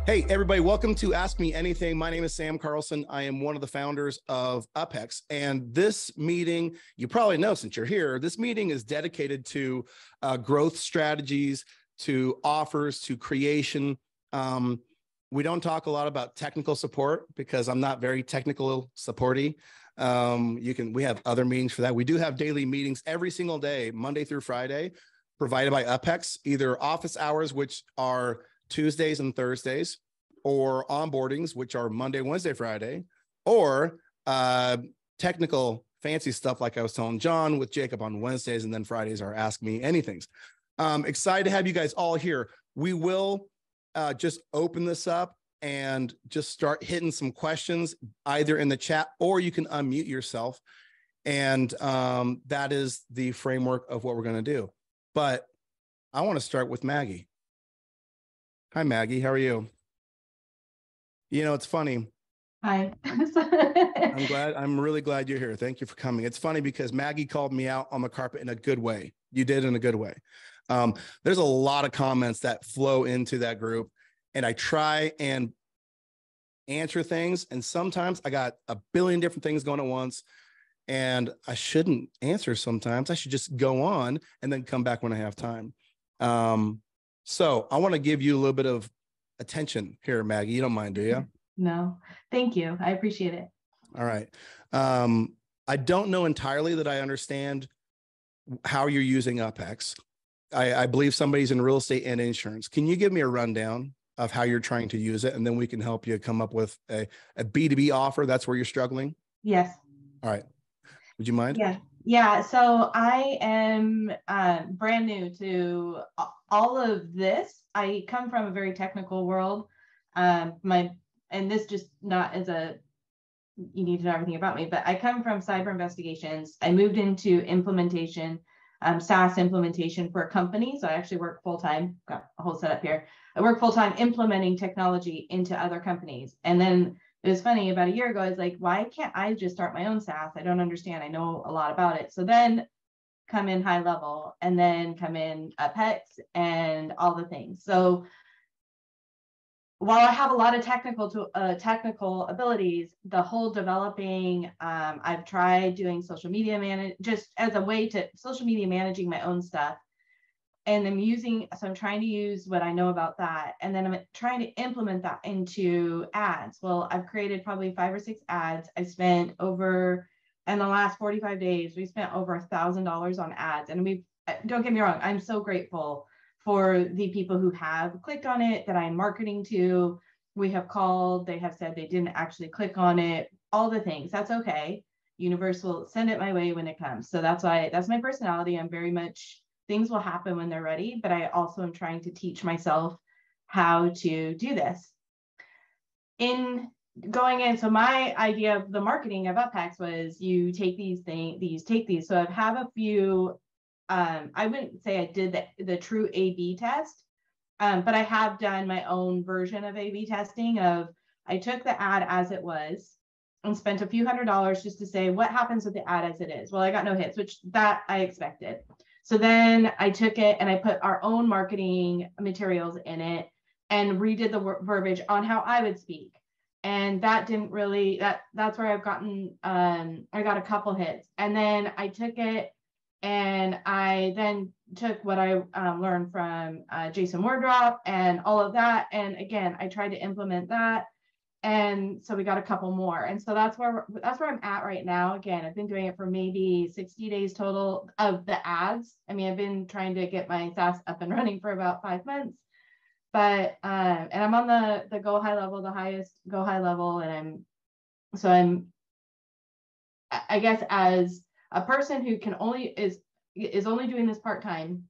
Hey, everybody, welcome to Ask Me Anything. My name is Sam Carlson. I am one of the founders of UpHex. And this meeting, you probably know since you're here, this meeting is dedicated to growth strategies, to offers, to creation. We don't talk a lot about technical support because I'm not very technical supporty. We have other meetings for that. We do have daily meetings every single day, Monday through Friday, provided by UpHex, either office hours, which are Tuesdays and Thursdays, or onboardings, which are Monday, Wednesday, Friday, or technical fancy stuff like I was telling John with Jacob on Wednesdays, and then Fridays are Ask Me Anythings. Excited to have you guys all here. We will just open this up and just start hitting some questions either in the chat or you can unmute yourself. And that is the framework of what we're going to do. But I want to start with Maggie. Hi, Maggie. How are you? You know, it's funny. Hi. I'm really glad you're here. Thank you for coming. It's funny because Maggie called me out on the carpet in a good way. You did in a good way. There's a lot of comments that flow into that group, and I try and answer things. And sometimes I got a billion different things going at once, and I shouldn't answer sometimes. I should just go on and then come back when I have time. So I want to give you a little bit of attention here, Maggie. You don't mind, do you? No, thank you. I appreciate it. All right. I don't know entirely that I understand how you're using UpHex. I believe somebody's in real estate and insurance. Can you give me a rundown of how you're trying to use it? And then we can help you come up with a B2B offer. That's where you're struggling? Yes. All right. Would you mind? Yeah. So I am brand new to all of this. I come from a very technical world. And this just not as you need to know everything about me, but I come from cyber investigations. I moved into implementation, SaaS implementation for a company. So I actually work full-time, got a whole setup here. I work full-time implementing technology into other companies. And then it was funny, about a year ago, I was like, why can't I just start my own SaaS? I don't understand. I know a lot about it. So then come in high level and then come in UpHex and all the things. So while I have a lot of technical abilities, the whole developing, I've tried doing social media just as a way to social media managing my own stuff. And I'm trying to use what I know about that. And then I'm trying to implement that into ads. Well, I've created probably 5 or 6 ads. I spent in the last 45 days, we spent over $1,000 on ads. And don't get me wrong, I'm so grateful for the people who have clicked on it that I'm marketing to. We have called, they have said they didn't actually click on it, all the things. That's okay. Universe will send it my way when it comes. So that's my personality. I'm very much, things will happen when they're ready, but I also am trying to teach myself how to do this. So my idea of the marketing of UpHex was you take these things, So I have a few, I wouldn't say I did the true A/B test, but I have done my own version of A/B testing I took the ad as it was and spent a few $100s just to say, what happens with the ad as it is? Well, I got no hits, which that I expected. So then I took it and I put our own marketing materials in it and redid the verbiage on how I would speak. And that didn't really, that's where I've gotten, I got a couple hits. And then I took it and I then took what I learned from Jason Wardrop and all of that. And again, I tried to implement that. And so we got a couple more. And so that's where I'm at right now. Again, I've been doing it for maybe 60 days total of the ads. I mean, I've been trying to get my SaaS up and running for about 5 months. But and I'm on the go high level, the highest go high level. And I guess as a person who is only doing this part-time,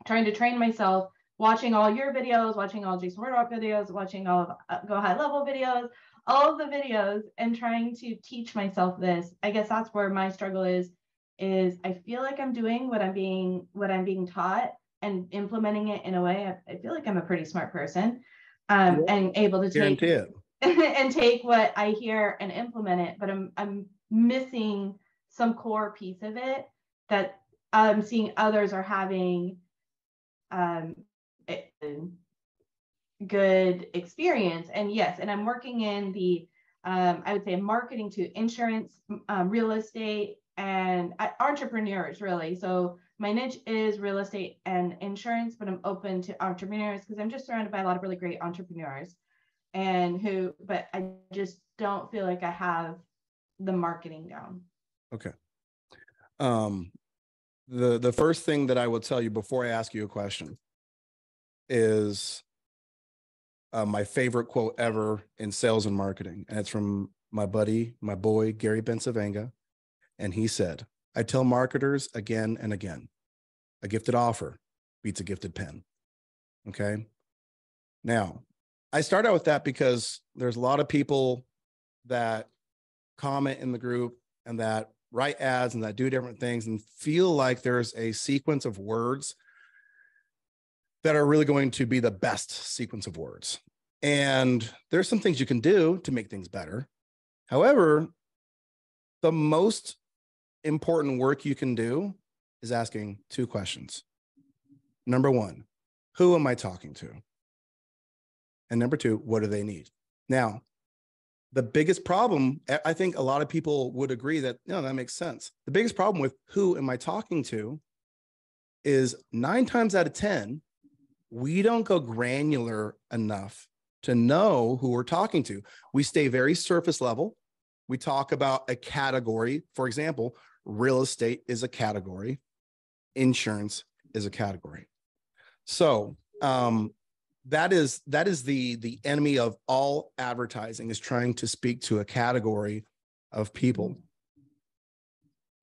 trying to train myself, watching all your videos, watching all Jason Wardrop videos, watching all of Go High Level videos, all of the videos, and trying to teach myself this. I guess that's where my struggle is I feel like I'm doing what I'm being taught and implementing it in a way. I feel like I'm a pretty smart person, and able to take and take what I hear and implement it, but I'm missing some core piece of it that I'm seeing others are having good experience. And yes, and I'm working in the, I would say marketing to insurance, real estate, and entrepreneurs really. So my niche is real estate and insurance, but I'm open to entrepreneurs because I'm just surrounded by a lot of really great entrepreneurs but I just don't feel like I have the marketing down. Okay. The first thing that I will tell you before I ask you a question is my favorite quote ever in sales and marketing. And it's from my boy, Gary Bencivenga. And he said, I tell marketers again and again, a gifted offer beats a gifted pen. Okay. Now, I start out with that because there's a lot of people that comment in the group and that write ads and that do different things and feel like there's a sequence of words that are really going to be the best sequence of words. And there's some things you can do to make things better. However, the most important work you can do is asking two questions. Number one, who am I talking to? And number two, what do they need? Now, the biggest problem, I think a lot of people would agree that, that makes sense. The biggest problem with who am I talking to is 9 times out of 10, we don't go granular enough to know who we're talking to. We stay very surface level. We talk about a category. For example, real estate is a category. Insurance is a category. So that is the enemy of all advertising, is trying to speak to a category of people.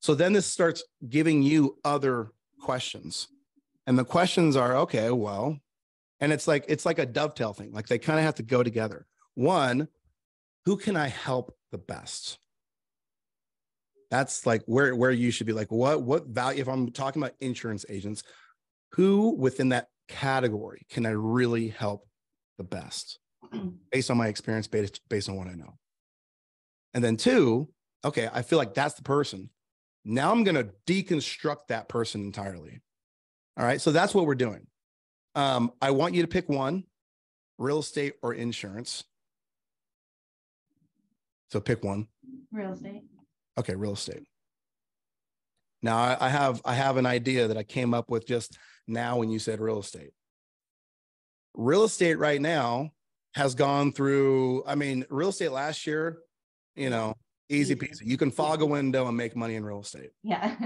So then this starts giving you other questions. And the questions are, okay, well, and it's like a dovetail thing. Like they kind of have to go together. One, who can I help the best? That's like where you should be like, what value, if I'm talking about insurance agents, who within that category can I really help the best based on my experience, based on what I know? And then two, okay, I feel like that's the person. Now I'm going to deconstruct that person entirely. All right. So that's what we're doing. I want you to pick one, real estate or insurance. So pick one. Real estate. Okay. Real estate. Now I have an idea that I came up with just now when you said real estate. Real estate right now has gone through, real estate last year, easy peasy. You can fog a window and make money in real estate. Yeah.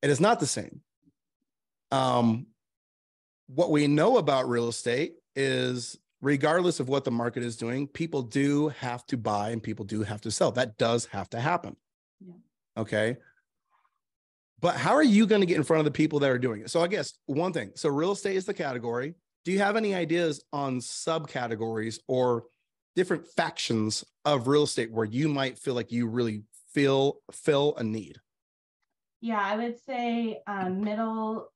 It is not the same. What we know about real estate is, regardless of what the market is doing, people do have to buy and people do have to sell. That does have to happen. Yeah. Okay. But how are you going to get in front of the people that are doing it? So I guess one thing, so real estate is the category. Do you have any ideas on subcategories or different factions of real estate where you might feel like you really fill a need? Yeah, I would say middle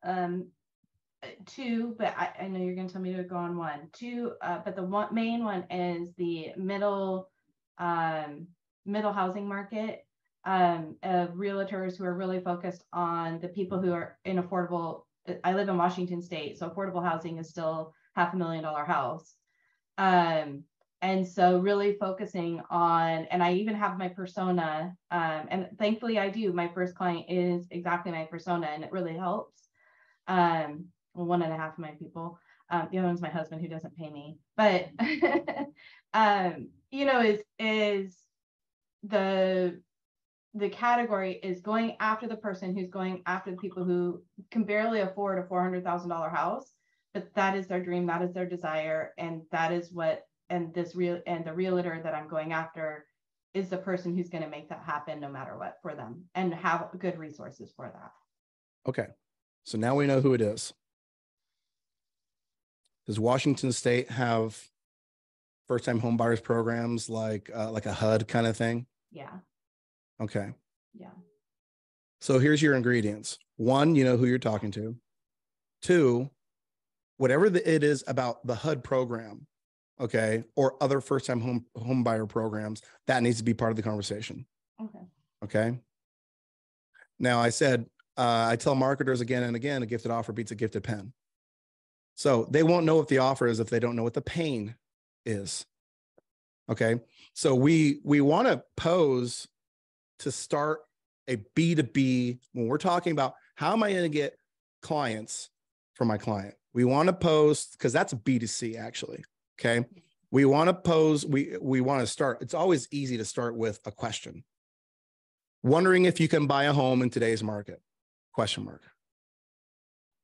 two, but I know you're going to tell me to go on one. Two, but the main one is the middle housing market of realtors who are really focused on the people who are in affordable. I live in Washington State, so affordable housing is still $500,000 house. And so really focusing on, and I even have my persona, and thankfully I do, my first client is exactly my persona, and it really helps. Well, 1.5 of my people, the other one's my husband who doesn't pay me, but, is the category is going after the person who's going after the people who can barely afford a $400,000 house, but that is their dream, that is their desire, and that is what, and the realtor that I'm going after is the person who's going to make that happen no matter what for them and have good resources for that. Okay. So now we know who it is. Does Washington State have first-time home buyers programs like a HUD kind of thing? Yeah. Okay. Yeah. So here's your ingredients. One, you know who you're talking to. Two, whatever it is about the HUD program, okay, or other first-time home buyer programs, that needs to be part of the conversation. Okay. Okay. Now I said, I tell marketers again and again, a gifted offer beats a gifted pen. So they won't know what the offer is if they don't know what the pain is. Okay. So we want to pose to start a B2B when we're talking about how am I going to get clients for my client? We want to pose, because that's a B2C actually. Okay. We want to pose, we want to start. It's always easy to start with a question. Wondering if you can buy a home in today's market? Question mark.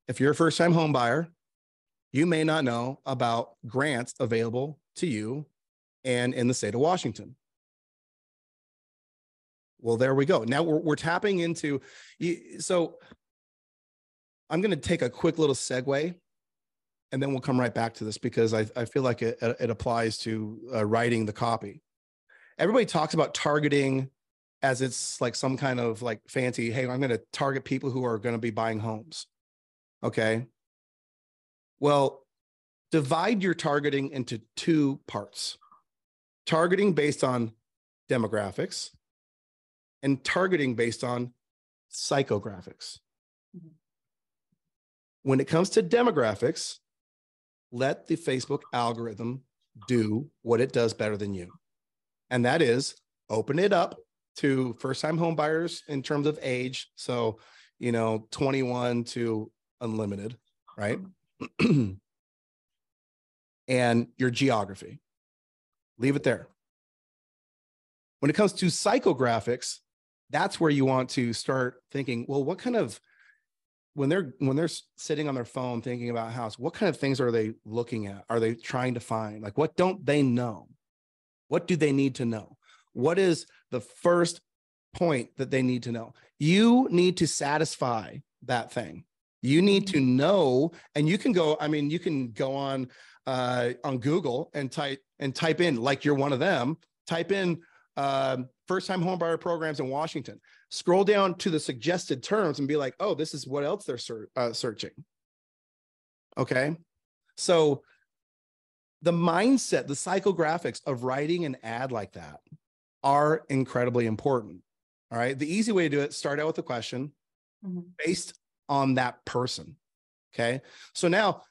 If you're a first-time home buyer, you may not know about grants available to you and in the state of Washington. Well, there we go. Now we're tapping into, so I'm going to take a quick little segue and then we'll come right back to this because I feel like it applies to writing the copy. Everybody talks about targeting as it's like some kind of like fancy, hey, I'm going to target people who are going to be buying homes. Okay. Well, divide your targeting into two parts. Targeting based on demographics and targeting based on psychographics. Mm-hmm. When it comes to demographics, let the Facebook algorithm do what it does better than you. And that is open it up to first-time home buyers in terms of age. So, 21 to unlimited, right? And your geography. Leave it there. When it comes to psychographics, that's where you want to start thinking, well, what kind of, when they're sitting on their phone thinking about a house, what kind of things are they looking at? Are they trying to find? Like, what don't they know? What do they need to know? What is the first point that they need to know? You need to satisfy that thing. You need to know, and you can go, you can go on Google and type in, like you're one of them, type in first-time homebuyer programs in Washington. Scroll down to the suggested terms and be like, oh, this is what else they're searching. Okay. So the mindset, the psychographics of writing an ad like that are incredibly important. All right. The easy way to do it, start out with a question based on that person. Okay. So now,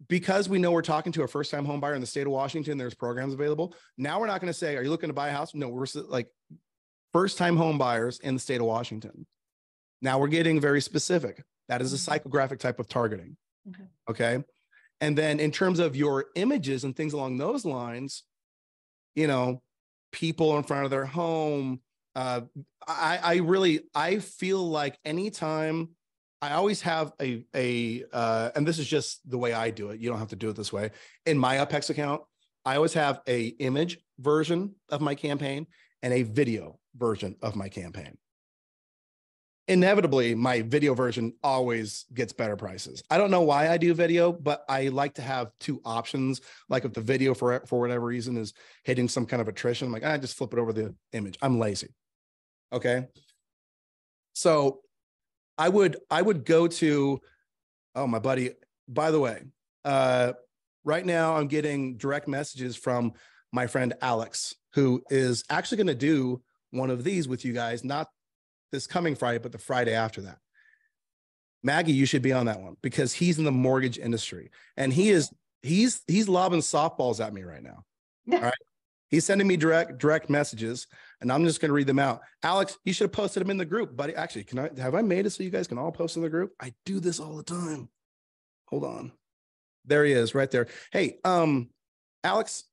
because we know we're talking to a first-time home buyer in the state of Washington, there's programs available. Now we're not going to say, are you looking to buy a house? No, we're like first-time home buyers in the state of Washington. Now we're getting very specific. That is a psychographic type of targeting. Okay. And then in terms of your images and things along those lines, people in front of their home. I feel like anytime I always have and this is just the way I do it. You don't have to do it this way. In my UpHex account, I always have a image version of my campaign and a video version of my campaign. Inevitably, my video version always gets better prices. I don't know why I do video, but I like to have two options. Like if the video for whatever reason is hitting some kind of attrition, I'm like, I just flip it over the image. I'm lazy. Okay. So I would go to, oh, my buddy, by the way, right now I'm getting direct messages from my friend Alex, who is actually going to do one of these with you guys, not this coming Friday, but the Friday after that. Maggie, you should be on that one because he's in the mortgage industry and he's lobbing softballs at me right now. All right. He's sending me direct messages and I'm just going to read them out. Alex, you should have posted them in the group, buddy. Actually, have I made it so you guys can all post in the group? I do this all the time. Hold on. There he is right there. Hey, Alex,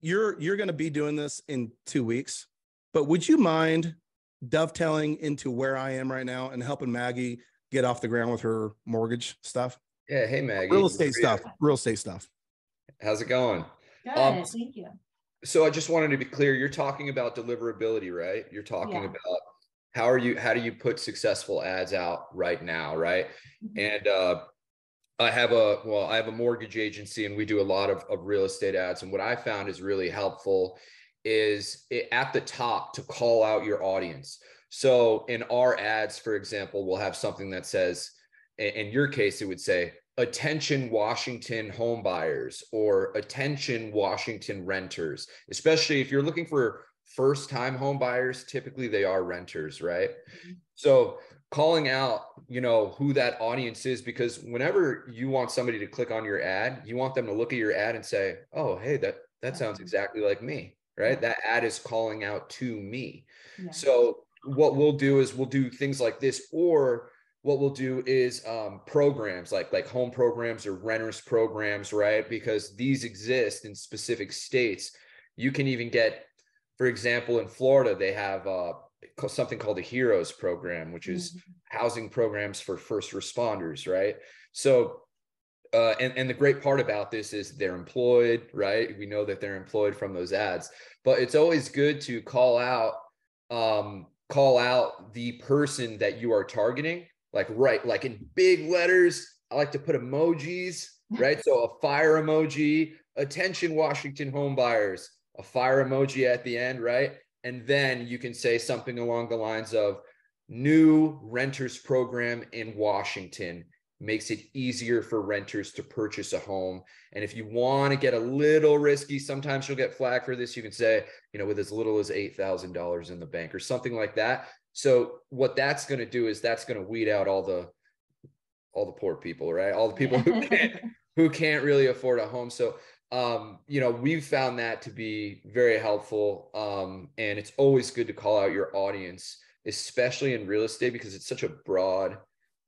you're going to be doing this in 2 weeks, but would you mind dovetailing into where I am right now and helping Maggie get off the ground with her mortgage stuff? Yeah. Hey, Maggie. Real estate stuff. How's it going? Good. Thank you. So I just wanted to be clear. You're talking about deliverability, right? You're talking about how do you put successful ads out right now, right? And I have a mortgage agency and we do a lot of real estate ads. And what I found is really helpful is at the top to call out your audience. So in our ads, for example, we'll have something that says, in your case, it would say, attention Washington home buyers or attention Washington renters, especially if you're looking for first-time home buyers, typically they are renters, right? So calling out, you know, who that audience is, because whenever you want somebody to click on your ad, you want them to look at your ad and say, oh, hey, that sounds exactly like me, right? That ad is calling out to me. Yeah. So what we'll do is we'll do things like this, or what we'll do is programs like home programs or renters programs, right? Because these exist in specific states. You can even get, for example, in Florida, they have something called the Heroes program, which is housing programs for first responders, right? So, and the great part about this is they're employed, right? We know that they're employed from those ads, but it's always good to call out the person that you are targeting, like in big letters. I like to put emojis, right? So a fire emoji, attention Washington home buyers, a fire emoji at the end, right? And then you can say something along the lines of, new renters program in Washington makes it easier for renters to purchase a home. And if you want to get a little risky, sometimes you'll get flagged for this. You can say, you know, with as little as $8,000 in the bank or something like that. So what that's going to do is that's going to weed out all the poor people, right? All the people who can't really afford a home. So you know, we've found that to be very helpful. And it's always good to call out your audience, especially in real estate, because it's such a broad,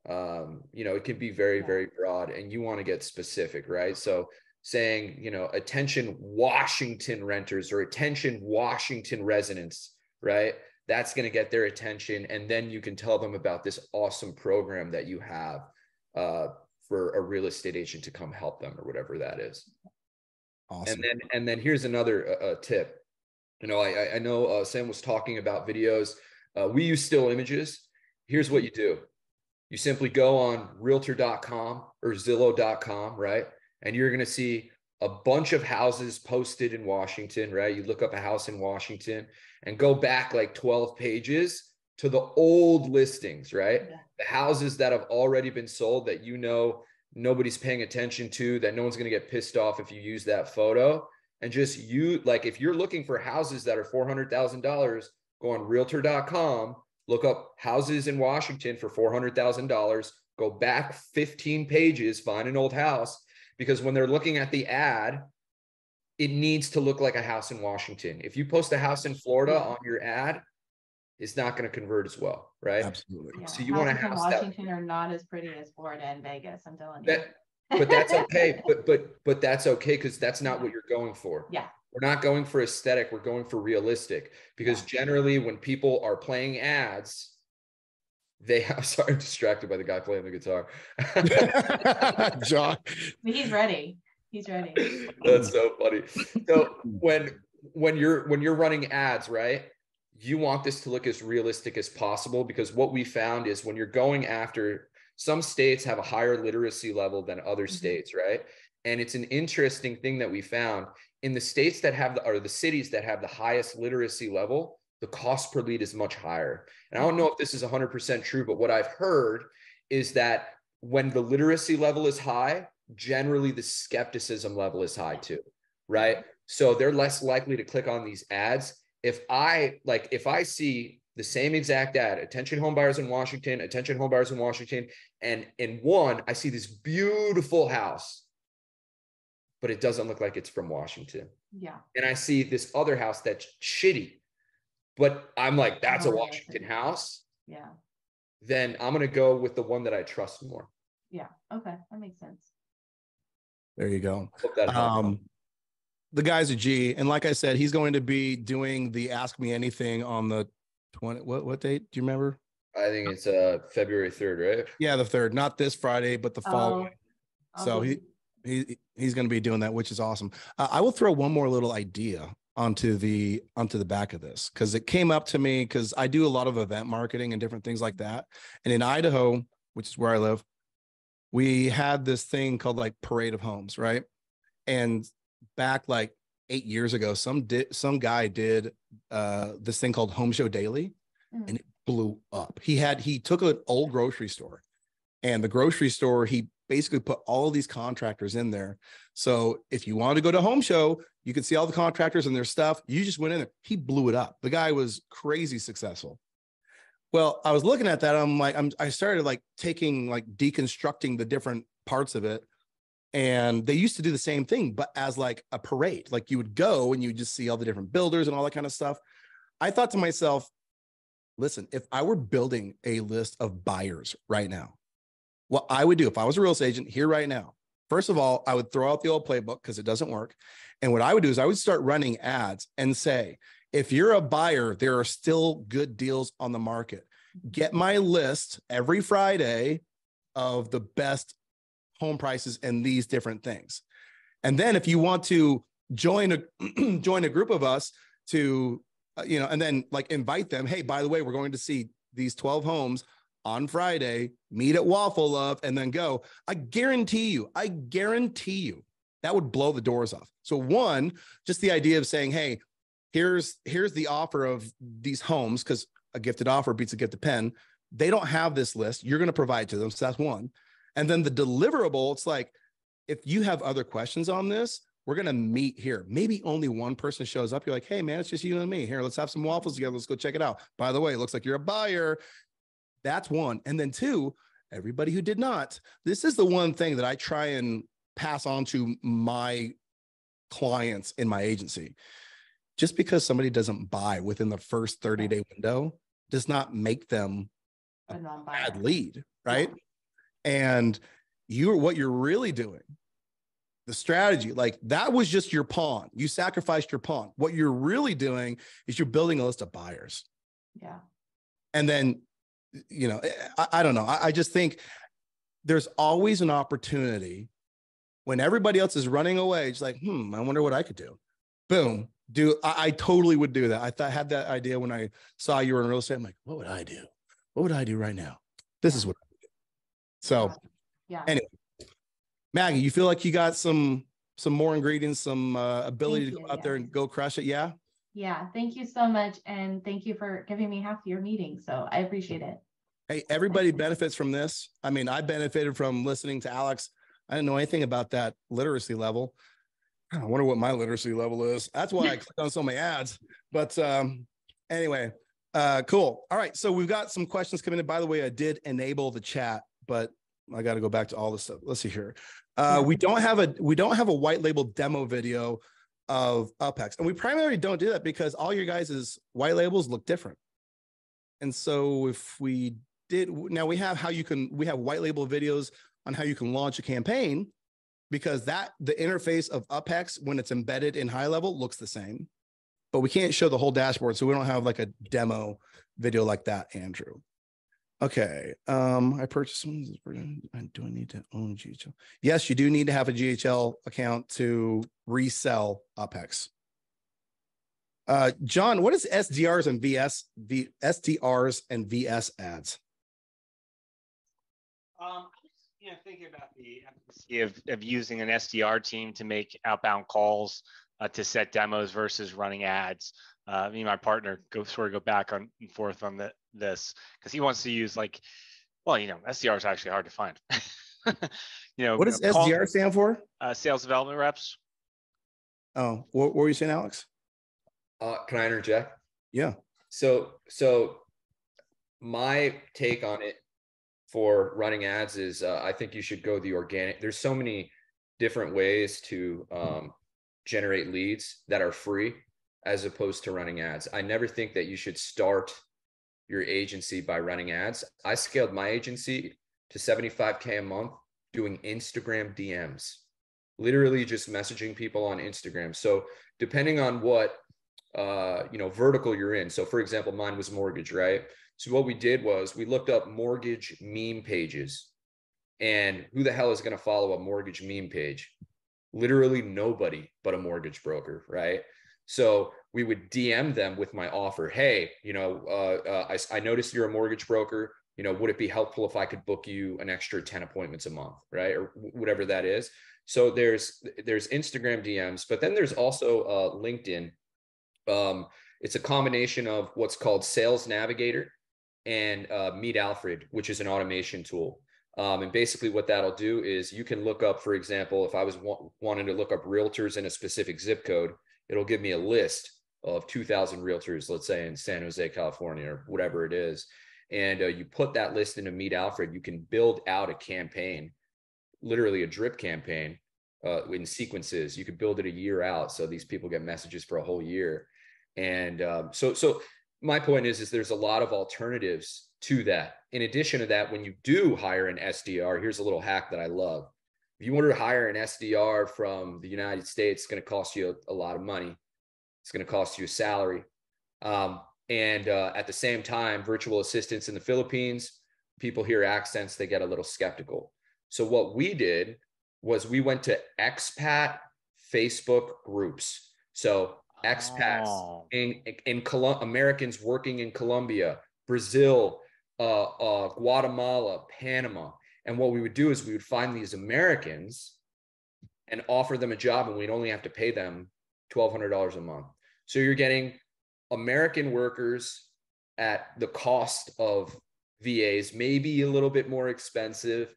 you know, it can be very, very broad, and you want to get specific, right? So saying, you know, attention Washington renters or attention Washington residents, right? That's going to get their attention. And then you can tell them about this awesome program that you have for a real estate agent to come help them, or whatever that is. Awesome. And then here's another tip. You know, I know Sam was talking about videos. We use still images. Here's what you do. You simply go on realtor.com or Zillow.com, right? And you're going to see a bunch of houses posted in Washington, right? You look up a house in Washington and go back like 12 pages to the old listings, right? Yeah. The houses that have already been sold that, you know, nobody's paying attention to, that no one's going to get pissed off if you use that photo. And just like, if you're looking for houses that are $400,000, go on realtor.com, look up houses in Washington for $400,000, go back 15 pages, find an old house, because when they're looking at the ad, it needs to look like a house in Washington. If you post a house in Florida on your ad, it's not going to convert as well, right? Absolutely. Yeah. So you want to have Washington are not as pretty as Florida and Vegas, I'm telling you. But that's okay. but that's okay, because that's not what you're going for. Yeah. We're not going for aesthetic. We're going for realistic, because generally when people are playing ads, they have, sorry, I'm distracted by the guy playing the guitar. John. He's ready. He's ready. That's so funny. So when you're running ads, right, you want this to look as realistic as possible, because what we found is when you're going after, some states have a higher literacy level than other states, right? And it's an interesting thing that we found in the states that have the cities that have the highest literacy level, the cost per lead is much higher. And I don't know if this is 100% true, but what I've heard is that when the literacy level is high, generally the skepticism level is high too, right? So they're less likely to click on these ads. If I see the same exact ad, attention home buyers in Washington, attention home buyers in Washington, and in one, I see this beautiful house, but it doesn't look like it's from Washington. Yeah. And I see this other house that's shitty, but I'm like, that's a Washington house. Yeah. Then I'm going to go with the one that I trust more. Yeah. Okay. That makes sense. There you go. Hope that helps. The guy's a G. And like I said, he's going to be doing the Ask Me Anything on the 20, what date? Do you remember? I think it's February 3rd, right? Yeah, the 3rd, not this Friday, but the following. So he's going to be doing that, which is awesome. I will throw one more little idea onto the back of this, because it came up to me, because I do a lot of event marketing and different things like that. And in Idaho, which is where I live, we had this thing called like Parade of Homes, right? And back like 8 years ago, some guy did this thing called Home Show Daily, and it blew up. He took an old grocery store, and the grocery store, he basically put all of these contractors in there. So if you wanted to go to Home Show, you could see all the contractors and their stuff. You just went in there. He blew it up. The guy was crazy successful. Well, I was looking at that. I started like deconstructing the different parts of it. And they used to do the same thing, but as like a parade. Like you would go and you just see all the different builders and all that kind of stuff. I thought to myself, listen, if I were building a list of buyers right now, what I would do if I was a real estate agent here right now, first of all, I would throw out the old playbook because it doesn't work. And what I would do is I would start running ads and say, if you're a buyer, there are still good deals on the market. Get my list every Friday of the best home prices and these different things. And then if you want to join a group of us to, and then like invite them, hey, by the way, we're going to see these 12 homes on Friday, meet at Waffle Love, and then go. I guarantee you that would blow the doors off. So one, just the idea of saying, hey, here's the offer of these homes, because a gifted offer beats a gifted pen. They don't have this list. You're going to provide to them. So that's one. And then the deliverable, it's like, if you have other questions on this, we're going to meet here. Maybe only one person shows up. You're like, hey, man, it's just you and me. Here, let's have some waffles together. Let's go check it out. By the way, it looks like you're a buyer. That's one. And then two, everybody who did not. This is the one thing that I try and pass on to my clients in my agency. Just because somebody doesn't buy within the first 30-day window does not make them a bad lead, right? Yeah. And what you're really doing, the strategy, like that was just your pawn. You sacrificed your pawn. What you're really doing is you're building a list of buyers. Yeah. And then, I don't know. I just think there's always an opportunity when everybody else is running away. It's like, I wonder what I could do. Boom. I totally would do that. I had that idea when I saw you were in real estate. I'm like, what would I do? What would I do right now? This is what I would do. So anyway, Maggie, you feel like you got some more ingredients, some ability to go out there and go crush it. Yeah. Yeah. Thank you so much. And thank you for giving me half your meeting. So I appreciate it. Hey, everybody benefits from this. I mean, I benefited from listening to Alex. I didn't know anything about that literacy level. I wonder what my literacy level is. That's why I clicked on so many ads. But anyway, cool. All right. So we've got some questions coming in. By the way, I did enable the chat, but I got to go back to all this stuff. Let's see here. We don't have a white label demo video of UpHex, and we primarily don't do that because all your guys' white labels look different. And so if we did, now we have we have white label videos on how you can launch a campaign, because the interface of UpHex when it's embedded in high level looks the same, but we can't show the whole dashboard. So we don't have like a demo video like that, Andrew. Okay. I purchased one. Do I need to own GHL? Yes, you do need to have a GHL account to resell UpHex. John, what is SDRs and SDRs and VS ads? Thinking about the efficacy of using an SDR team to make outbound calls to set demos versus running ads. Me and my partner go back and forth on this because he wants to use SDR is actually hard to find. What does SDR stand for? Sales development reps. Oh, what were you saying, Alex? Can I interject? Yeah. So my take on it for running ads is I think you should go the organic. There's so many different ways to generate leads that are free as opposed to running ads. I never think that you should start your agency by running ads. I scaled my agency to 75K a month doing Instagram DMs, literally just messaging people on Instagram. So depending on what vertical you're in. So for example, mine was mortgage, right? So what we did was we looked up mortgage meme pages, and who the hell is going to follow a mortgage meme page? Literally nobody but a mortgage broker, right? So we would DM them with my offer. Hey, I noticed you're a mortgage broker. Would it be helpful if I could book you an extra 10 appointments a month, right? Or whatever that is. So there's Instagram DMs, but then there's also LinkedIn. It's a combination of what's called Sales Navigator and Meet Alfred, which is an automation tool. And basically what that'll do is you can look up, for example, if I was wanting to look up realtors in a specific zip code, it'll give me a list of 2,000 realtors, let's say in San Jose, California, or whatever it is. and you put that list into Meet Alfred, you can build out a campaign, literally a drip campaign in sequences. You could build it a year out, so these people get messages for a whole year. And so my point is there's a lot of alternatives to that. In addition to that, when you do hire an SDR, here's a little hack that I love. If you want to hire an SDR from the United States, it's going to cost you a lot of money. It's going to cost you a salary. And at the same time, virtual assistants in the Philippines, people hear accents, they get a little skeptical. So what we did was we went to expat Facebook groups. So expats in Americans working in Colombia, Brazil, Guatemala, Panama. And what we would do is we would find these Americans and offer them a job, and we'd only have to pay them $1,200 a month. So you're getting American workers at the cost of VAs, maybe a little bit more expensive,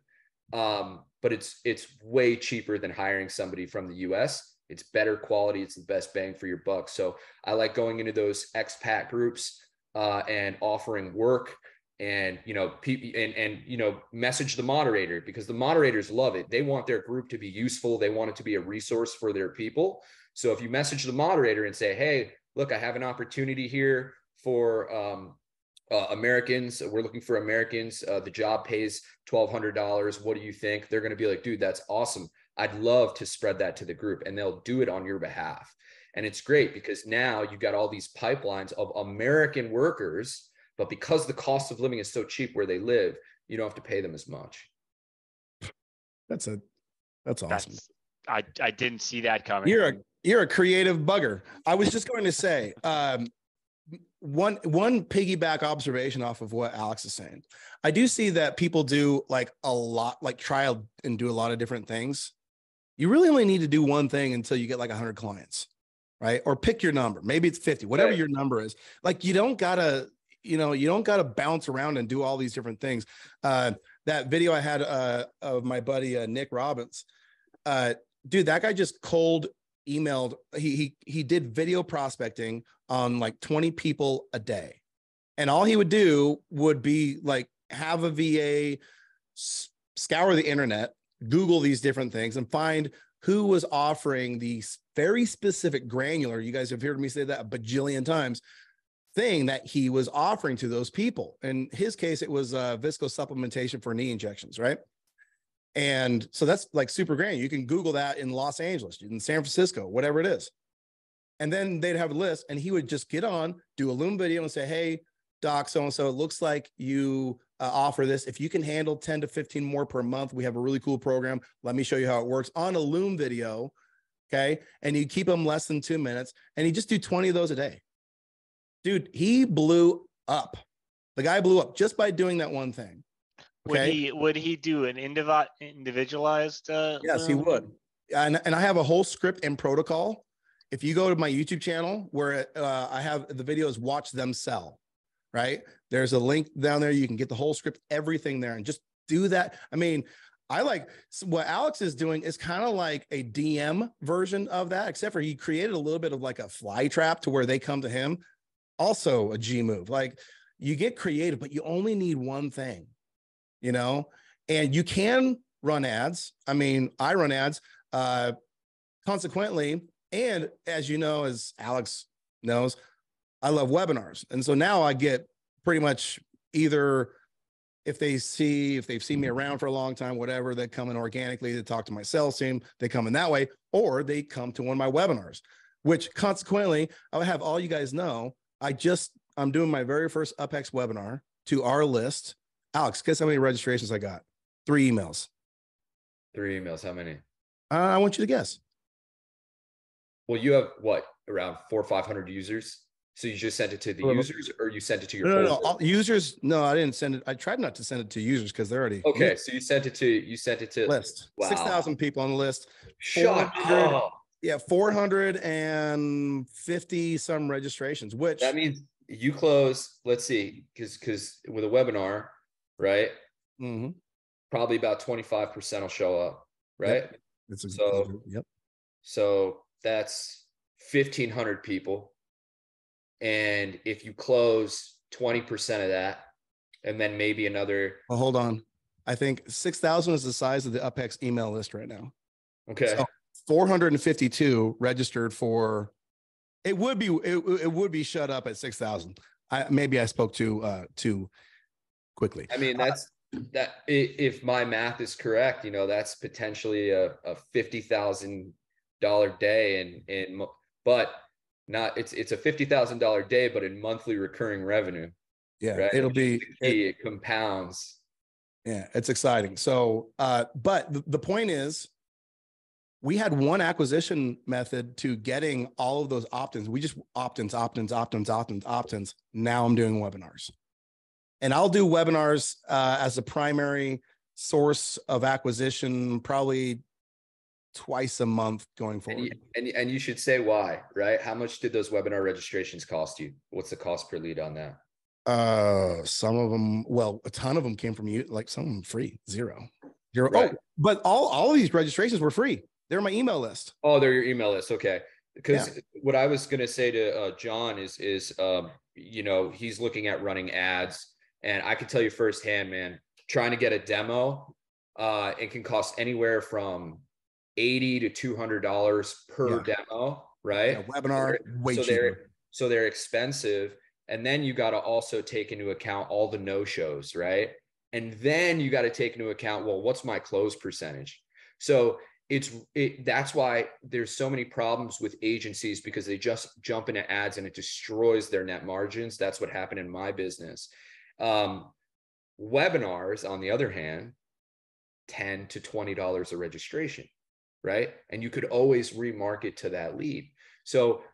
but it's way cheaper than hiring somebody from the US. It's better quality. It's the best bang for your buck. So I like going into those expat groups and offering work, and message the moderator, because the moderators love it. They want their group to be useful. They want it to be a resource for their people. So if you message the moderator and say, hey, look, I have an opportunity here for Americans. We're looking for Americans. The job pays $1,200. What do you think? They're going to be like, dude, that's awesome. I'd love to spread that to the group, and they'll do it on your behalf. And it's great because now you've got all these pipelines of American workers, but because the cost of living is so cheap where they live, you don't have to pay them as much. That's awesome. I didn't see that coming. You're a creative bugger. I was just going to say, one piggyback observation off of what Alex is saying. I do see that people do like a lot, like try and do a lot of different things. You really only need to do one thing until you get like 100 clients, right? Or pick your number. Maybe it's 50, whatever your number is. Like you don't gotta bounce around and do all these different things. That video I had of my buddy Nick Robbins, dude, that guy just cold emailed. He did video prospecting on like 20 people a day, and all he would do would be like have a VA scour the internet, Google these different things, and find who was offering these very specific granular, you guys have heard me say that a bajillion times, thing that he was offering to those people. In his case, it was visco supplementation for knee injections, right? And so that's like super granular. You can Google that in Los Angeles, in San Francisco, whatever it is. And then they'd have a list, and he would just get on, do a Loom video and say, hey, doc, so-and-so, it looks like you offer this. If you can handle 10 to 15 more per month, we have a really cool program. Let me show you how it works on a Loom video. Okay. And you keep them less than 2 minutes, and you just do 20 of those a day. Dude, he blew up. The guy blew up just by doing that one thing. Okay? Would he do an individualized? Yes, he would. And I have a whole script and protocol. If you go to my YouTube channel where I have the videos, watch them sell, right? There's a link down there. You can get the whole script, everything there, and just do that. I mean, I like what Alex is doing is kind of like a DM version of that, except for he created a little bit of like a fly trap to where they come to him. Also a G move. Like you get creative, but you only need one thing, and you can run ads. I mean, I run ads consequently. And as you know, as Alex knows, I love webinars. And so now I get pretty much either if they've seen me around for a long time, whatever, they come in organically to talk to my sales team, they come in that way, or they come to one of my webinars, which consequently, I would have all you guys know, I'm doing my very first UpHex webinar to our list. Alex, guess how many registrations I got? 3 emails. 3 emails. How many? I want you to guess. Well, you have what, around 400 or 500 users? So you just sent it to the users, or you sent it to your no, users? No, I didn't send it. I tried not to send it to users because they're already okay. So you sent it to list. Wow. 6,000 people on the list. Shut up. Yeah, 450 some registrations, which that means you close, let's see, because with a webinar, right? Mm-hmm. Probably about 25% will show up, right? Yep. So that's 1,500 people. And if you close 20% of that, and then maybe another. Well, hold on. I think 6,000 is the size of the UpHex email list right now. Okay. So 452 registered for, it would be shut up at 6,000. Maybe I spoke too quickly. I mean, if my math is correct, that's potentially a $50,000 day but not, it's a $50,000 day, but in monthly recurring revenue. Yeah, right? it compounds. Yeah, it's exciting. So, but the point is, we had one acquisition method to getting all of those opt-ins. We just opt-ins. Now I'm doing webinars. And I'll do webinars as a primary source of acquisition, probably twice a month going forward. And you should say why, right? How much did those webinar registrations cost you? What's the cost per lead on that? Some of them, well, a ton of them came from you, like some of them free, zero. Right. Oh, but all of these registrations were free. They're my email list. Oh, they're your email list. Okay. Because what I was going to say to John is he's looking at running ads, and I can tell you firsthand, man, trying to get a demo, it can cost anywhere from $80 to $200 per demo, right? Yeah, webinar, way cheaper. So they're expensive. And then you got to also take into account all the no-shows, right? And then you got to take into account, well, what's my close percentage? So that's why there's so many problems with agencies, because they just jump into ads and it destroys their net margins. That's what happened in my business. Webinars, on the other hand, $10 to $20 a registration, right? And you could always remarket to that lead. So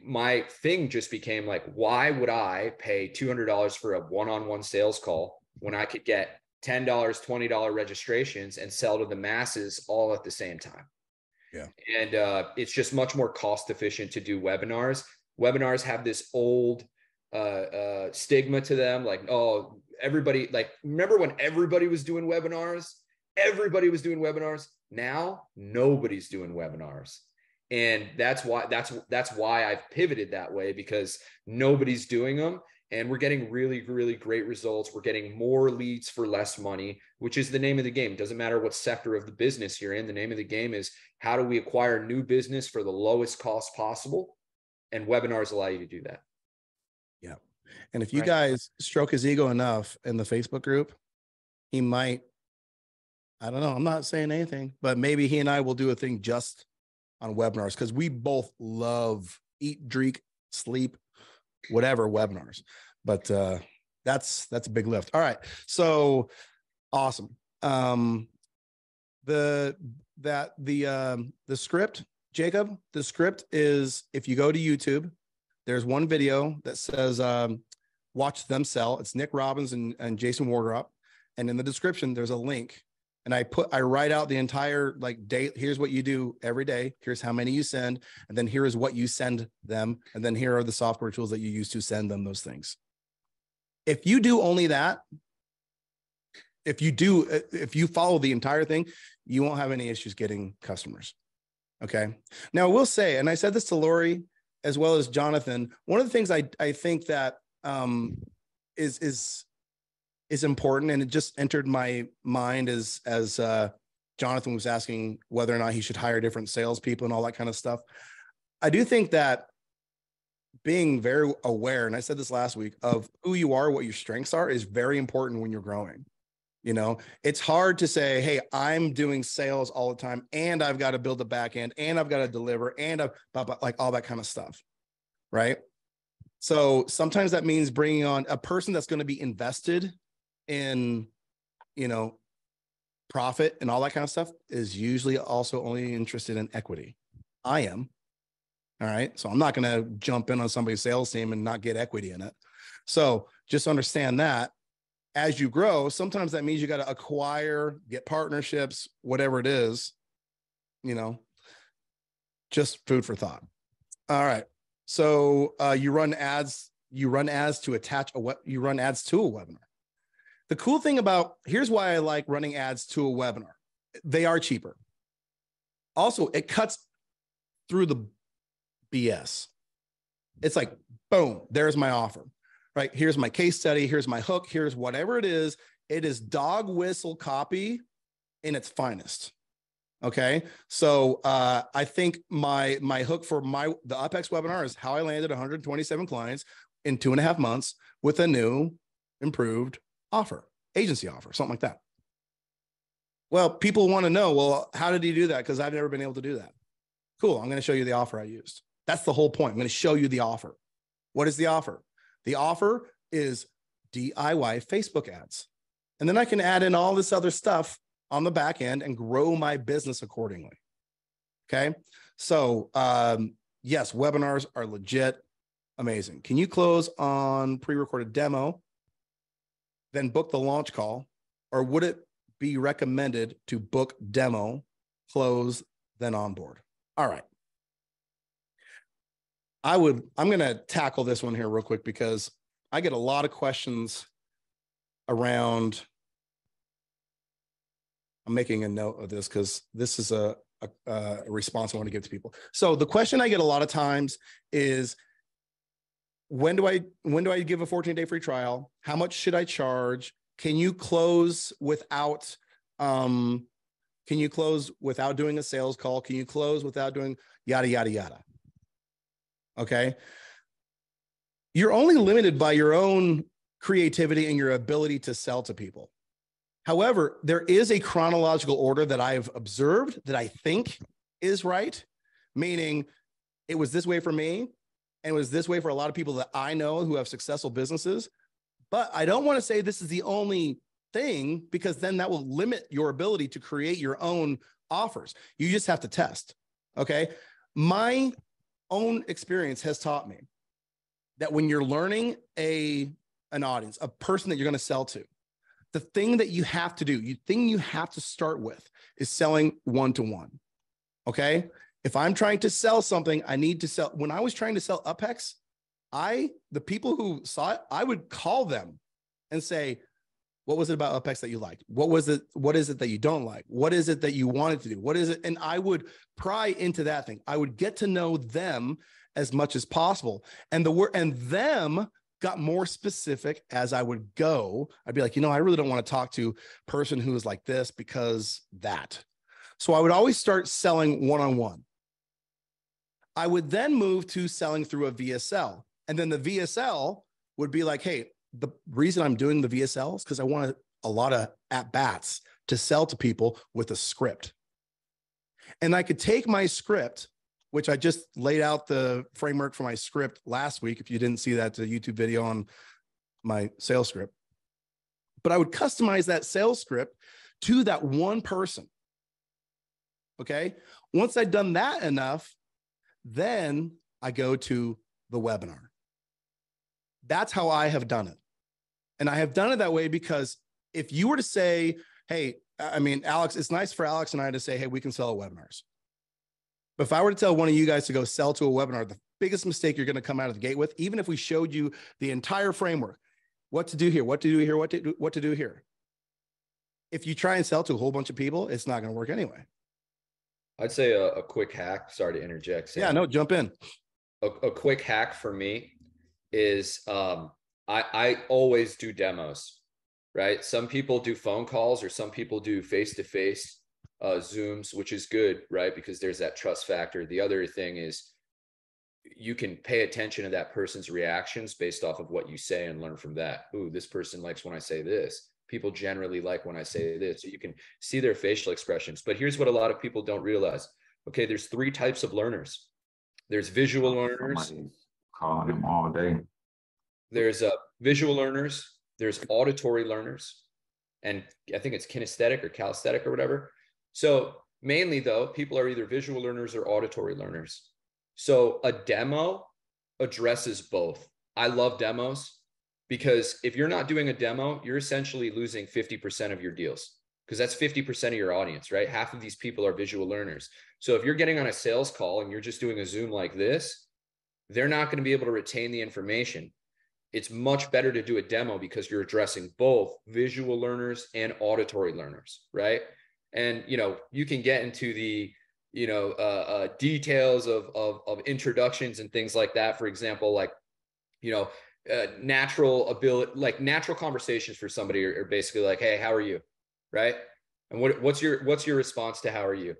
my thing just became like, why would I pay $200 for a one-on-one sales call when I could get $10, $20 registrations and sell to the masses all at the same time? Yeah. And it's just much more cost efficient to do webinars. Webinars have this old stigma to them. Like, oh, everybody, like, remember when everybody was doing webinars? Everybody was doing webinars. Now nobody's doing webinars. And that's why I've pivoted that way, because nobody's doing them. And we're getting really, really great results. We're getting more leads for less money, which is the name of the game. It doesn't matter what sector of the business you're in. The name of the game is, how do we acquire new business for the lowest cost possible? And webinars allow you to do that. Yeah. And if you guys stroke his ego enough in the Facebook group, he might, I don't know, I'm not saying anything, but maybe he and I will do a thing just on webinars, because we both love eat, drink, sleep, whatever webinars. But that's a big lift. All right. So awesome. The script, Jacob, the script is, if you go to YouTube, there's one video that says watch them sell. It's Nick Robbins and Jason Wardrop. And in the description, there's a link. And I write out the entire day. Here's what you do every day. Here's how many you send. And then here is what you send them. And then here are the software tools that you use to send them those things. If you do only that, if you follow the entire thing, you won't have any issues getting customers. Okay. Now I will say, and I said this to as well as Jonathan, one of the things I think that is important, and it just entered my mind as Jonathan was asking whether or not he should hire different salespeople and all that kind of stuff. I do think that being very aware, and I said this last week, of who you are, what your strengths are, is very important when you're growing. It's hard to say, hey, I'm doing sales all the time, and I've got to build the back end, and I've got to deliver, and like all that kind of stuff, right? So sometimes that means bringing on a person that's going to be invested in, profit and all that kind of stuff, is usually also only interested in equity. I am. All right. So I'm not going to jump in on somebody's sales team and not get equity in it. So just understand that as you grow, sometimes that means you got to acquire, get partnerships, whatever it is, just food for thought. All right. So you run ads to attach you run ads to a webinar. The cool thing here's why I like running ads to a webinar. They are cheaper. Also, it cuts through the BS. It's like, boom, there's my offer, right? Here's my case study. Here's my hook. Here's whatever it is. It is dog whistle copy in its finest. Okay. So I think my hook for the UpHex webinar is how I landed 127 clients in 2.5 months with a new improved offer, agency offer, something like that. Well, people want to know, well, how did he do that? Because I've never been able to do that. Cool. I'm going to show you the offer I used. That's the whole point. I'm going to show you the offer. What is the offer? The offer is DIY Facebook ads. And then I can add in all this other stuff on the back end and grow my business accordingly. Okay. So yes, webinars are legit amazing. Can you close on pre-recorded demo, then book the launch call? Or would it be recommended to book demo, close, then onboard? All right. I'm going to tackle this one here real quick because I get a lot of questions around. I'm making a note of this because this is a response I want to give to people. So the question I get a lot of times is, when do I give a 14-day free trial? How much should I charge? Can you close without doing a sales call? Can you close without doing yada, yada, yada? Okay. You're only limited by your own creativity and your ability to sell to people. However, there is a chronological order that I've observed that I think is right, meaning it was this way for me and it was this way for a lot of people that I know who have successful businesses. But I don't want to say this is the only thing, because then that will limit your ability to create your own offers. You just have to test. Okay. My own experience has taught me that when you're learning an audience, a person that you're going to sell to, the thing that you have to do, you have to start with is selling one-to-one. Okay. If I'm trying to sell something, I need to sell. When I was trying to sell UpHex, the people who saw it, I would call them and say, what was it about UpHex that you liked? What is it that you don't like? What is it that you wanted to do? What is it? And I would pry into that thing. I would get to know them as much as possible. And them got more specific as I would go. I'd be like, I really don't want to talk to a person who is like this because that. So I would always start selling one-on-one. I would then move to selling through a VSL. And then the VSL would be like, hey, the reason I'm doing the VSL is because I want a lot of at-bats to sell to people with a script. And I could take my script, which I just laid out the framework for my script last week. If you didn't see that, it's a YouTube video on my sales script. But I would customize that sales script to that one person. Okay. Once I'd done that enough, then I go to the webinar. That's how I have done it. And I have done it that way because if you were to say, hey, Alex, it's nice for Alex and I to say, hey, we can sell webinars. But if I were to tell one of you guys to go sell to a webinar, the biggest mistake you're going to come out of the gate with, even if we showed you the entire framework, what to do here, what to do here, what to do here. If you try and sell to a whole bunch of people, it's not going to work anyway. I'd say a quick hack. Sorry to interject, Sam. Yeah, no, jump in. A quick hack for me is I always do demos, right? Some people do phone calls or some people do face-to-face Zooms, which is good, right? Because there's that trust factor. The other thing is you can pay attention to that person's reactions based off of what you say and learn from that. Ooh, this person likes when I say this. People generally like when I say this. So you can see their facial expressions. But here's what a lot of people don't realize. Okay, there's 3 types of learners. There's visual learners. Calling them all day. There's visual learners. There's auditory learners. And I think it's kinesthetic or calisthenic or whatever. So mainly though, people are either visual learners or auditory learners. So a demo addresses both. I love demos because if you're not doing a demo, you're essentially losing 50% of your deals because that's 50% of your audience, right? Half of these people are visual learners. So if you're getting on a sales call and you're just doing a Zoom like this, they're not going to be able to retain the information. It's much better to do a demo because you're addressing both visual learners and auditory learners, right? And, you can get into the, details of introductions and things like that. For example, like, natural ability, like natural conversations for somebody are basically like, hey, how are you? Right. And what's your response to how are you?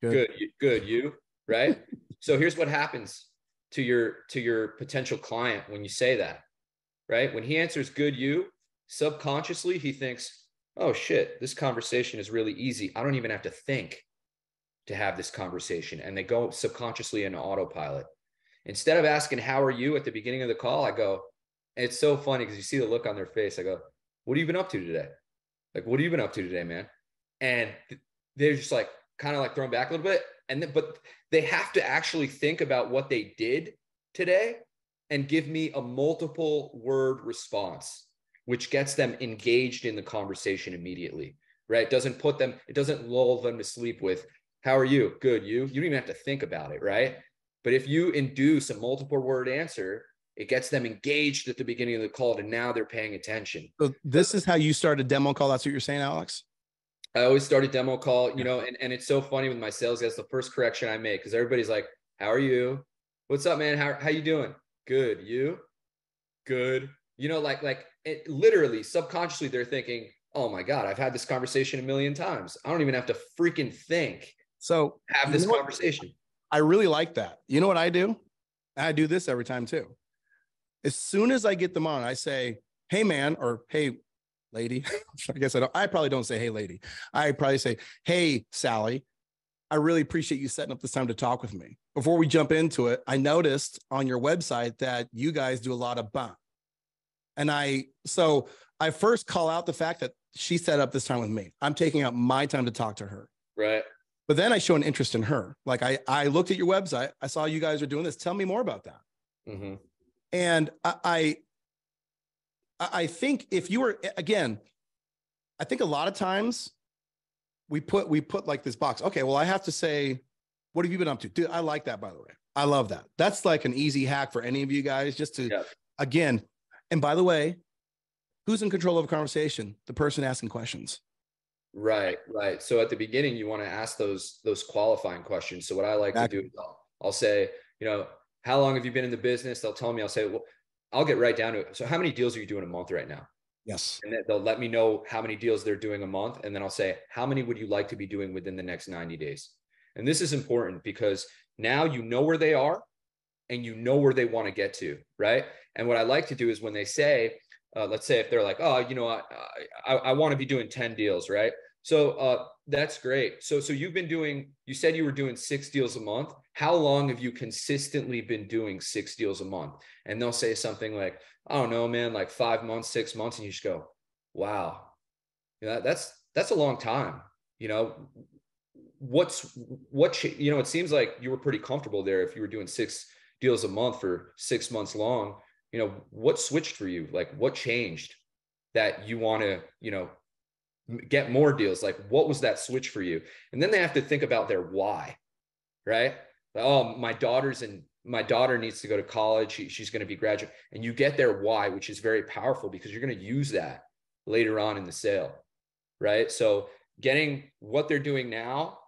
Good. Good. You, right? So here's what happens to your potential client when you say that, right? When he answers good, you, subconsciously, he thinks, oh shit, this conversation is really easy. I don't even have to think to have this conversation. And they go subconsciously into autopilot. Instead of asking, how are you at the beginning of the call, I go, it's so funny because you see the look on their face. I go, what have you been up to today? Like, what have you been up to today, man? And they're just like, kind of like thrown back a little bit. And then, but they have to actually think about what they did today and give me a multiple word response, which gets them engaged in the conversation immediately, right? It doesn't lull them to sleep with, how are you? Good. You don't even have to think about it, right? But if you induce a multiple word answer, it gets them engaged at the beginning of the call, and now they're paying attention. So this is how you start a demo call. That's what you're saying, Alex? I always start a demo call, and it's so funny with my sales guys, the first correction I make, because everybody's like, how are you? What's up, man? How you doing? Good. You? Good. Like it literally subconsciously they're thinking, oh my God, I've had this conversation a million times. I don't even have to freaking think. So have this conversation. I really like that. You know what I do? I do this every time too. As soon as I get them on, I say, hey man, or hey lady. I guess I probably don't say, hey lady. I probably say, hey Sally, I really appreciate you setting up this time to talk with me. Before we jump into it, I noticed on your website that you guys do a lot of bump. And so I first call out the fact that she set up this time with me. I'm taking out my time to talk to her. Right. But then I show an interest in her. Like I looked at your website. I saw you guys are doing this. Tell me more about that. Mm-hmm. And I think if you were, again, I think a lot of times we put like this box. Okay, well, I have to say, what have you been up to? Dude, I like that, by the way. I love that. That's like an easy hack for any of you guys just to, again, and by the way, who's in control of a conversation? The person asking questions. Right. So at the beginning, you want to ask those qualifying questions. So what I like to do is I'll say, how long have you been in the business? They'll tell me, I'll say, well, I'll get right down to it. So how many deals are you doing a month right now? Yes. And then they'll let me know how many deals they're doing a month. And then I'll say, how many would you like to be doing within the next 90 days? And this is important because now you know where they are and you know where they want to get to, right? And what I like to do is when they say, let's say if they're like, oh, I want to be doing 10 deals, right? So that's great. So you said you were doing 6 deals a month. How long have you consistently been doing 6 deals a month? And they'll say something like, I don't know, man, like 5 months, 6 months. And you just go, wow, that's a long time. It seems like you were pretty comfortable there. If you were doing 6 deals a month for 6 months long, what switched for you? Like what changed that you want to, get more deals? Like what was that switch for you? And then they have to think about their why, right? Oh, my daughter needs to go to college. She's going to be graduate. And you get their why, which is very powerful because you're going to use that later on in the sale, right? So getting what they're doing now,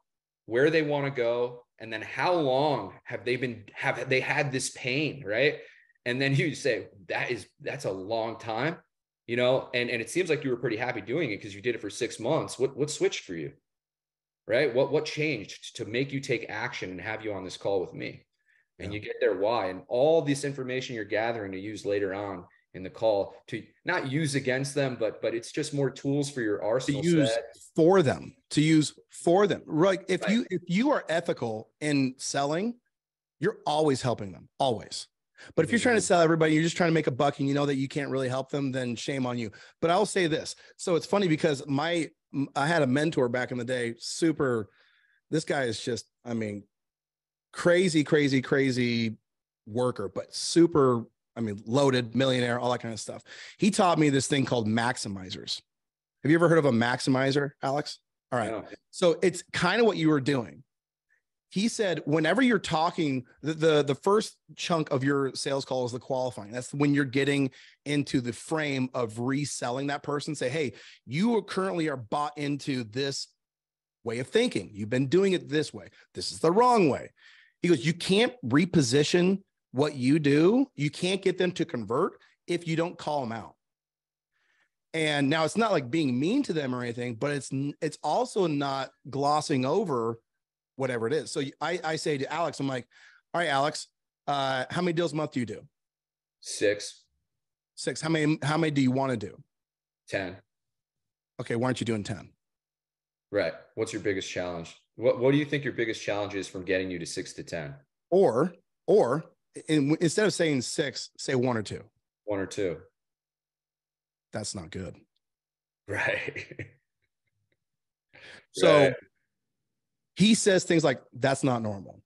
where they want to go, and then how long have they had this pain, right? And then you say, that's a long time. And it seems like you were pretty happy doing it because you did it for 6 months. What switched for you, right? What changed to make you take action and have you on this call with me? And you get their why, and all this information you're gathering to use later on in the call to not use against them, but it's just more tools for your arsenal to use for them, Right. If you are ethical in selling, you're always helping them, always. But if you're trying to sell everybody, you're just trying to make a buck and you know that you can't really help them, then shame on you. But I'll say this. So it's funny because I had a mentor back in the day, this guy is just, crazy worker, but super, loaded, millionaire, all that kind of stuff. He taught me this thing called maximizers. Have you ever heard of a maximizer, Alex? All right. No. So it's kind of what you were doing. He said, whenever you're talking, the first chunk of your sales call is the qualifying. That's when you're getting into the frame of reselling that person. Say, hey, you currently are bought into this way of thinking. You've been doing it this way. This is the wrong way. He goes, you can't reposition what you do. You can't get them to convert if you don't call them out. And now it's not like being mean to them or anything, but it's also not glossing over whatever it is. So I say to Alex, I'm like, all right, Alex, how many deals a month do you do? 6. How many do you want to do? 10. Okay. Why aren't you doing 10? Right. What's your biggest challenge? What do you think your biggest challenge is from getting you to 6 to 10? Or instead of saying 6, say 1 or 2. 1 or 2. That's not good. Right. So right. he says things like, that's not normal,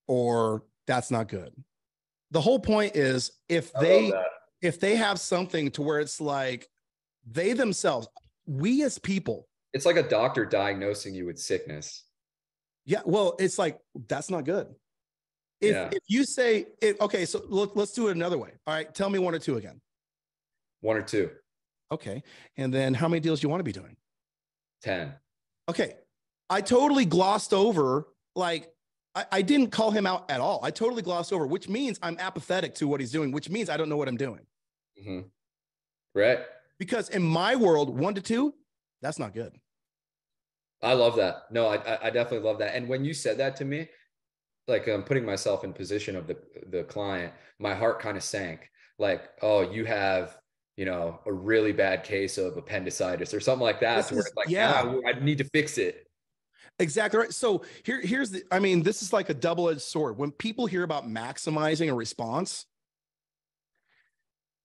or that's not good. The whole point is if they have something to where it's like they themselves, we as people, it's like a doctor diagnosing you with sickness. Yeah. Well, it's like, that's not good. If you say, okay, so let's do it another way. All right. Tell me 1 or 2 again. 1 or 2. Okay. And then how many deals do you want to be doing? 10. Okay. I totally glossed over, like, I didn't call him out at all. I totally glossed over, which means I'm apathetic to what he's doing, which means I don't know what I'm doing. Mm-hmm. Right. Because in my world, 1 to 2, that's not good. I love that. No, I definitely love that. And when you said that to me, like I'm putting myself in position of the client, my heart kind of sank. Like, oh, you have, a really bad case of appendicitis or something like that. So it's like, now I need to fix it. Exactly right. So here's this is like a double-edged sword. When people hear about maximizing a response,